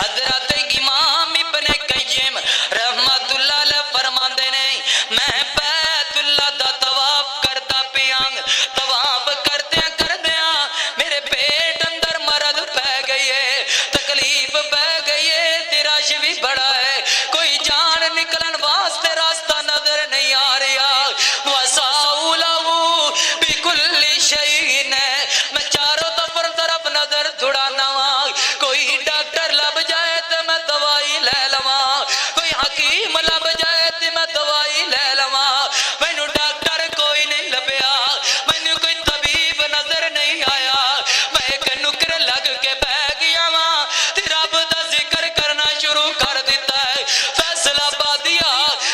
حضرت امام ابن قیم رحمت اللہ علیہ فرماندے نے میں بیت اللہ دا طواف کرتا پیاں طواف کردیاں کردیاں میرے پیٹ اندر مرض پہ گئی ہے تکلیف پہ گئی ہے تراش بھی بڑا ہے کوئی جان نکلن واسطے راستہ نظر نہیں آ رہا وساؤ لہو بکل شیء میں چاروں طرف نظر چھڑانا وا کوئی ڈاکٹر لب جائے تو میں دوائی لے لواں کوئی حکیم لب جائے تو میں دوائی لے لواں مینوں ڈاکٹر کوئی نہیں لبیا مینوں کوئی طبیب نظر نہیں آیا میں ایک نکر لگ کے بہ گیا وا تے رب دا ذکر کرنا شروع کر دیتا ہے فیصلہ پا دیا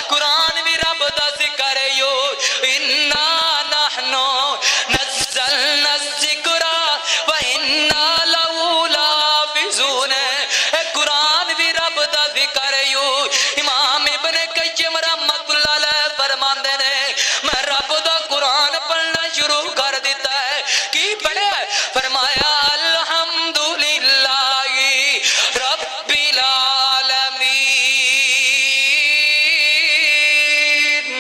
قرآن بھی رب دا ذکر ہے یو انا نحنو نزلنا الذکر و انا لہو لحافظون اے قرآن بھی رب دا ذکر ہے یو امام ابن قیم رحمت اللہ علیہ فرماندے نے میں رب دا قرآن پڑھنا شروع کر دیتا ہے کی پڑھے فرمایا الحمدللہ رب العالمین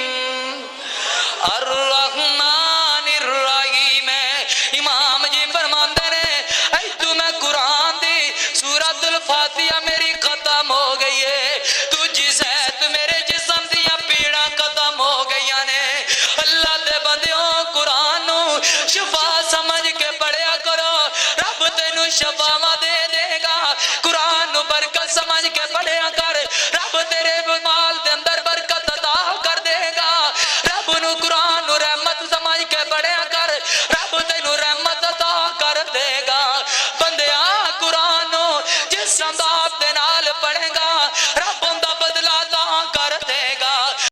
الرحمن الرحیم امام جی فرماندے نے اے تو میں قرآن دی سورۃ الفاتحہ میری ختم ہو گئی ہے تو جس ہے تو میرے جسم دیا پیڑاں ختم ہو گئی نے اللہ دے بندیوں قرآن نو شفا سمجھ کے پڑھیا کرو رب تینو شفاواں دے دے گا قرآن نو برکت سمجھ کے پڑھیا کر رب تیرے مال دے اندر برکت عطا کر دے گا رب نو قرآن نو رحمت سمجھ کے پڑھیا کر رب تینو رحمت عطا کر دے گا بندیا قرآن نو جس انداز دے نال پڑھے گا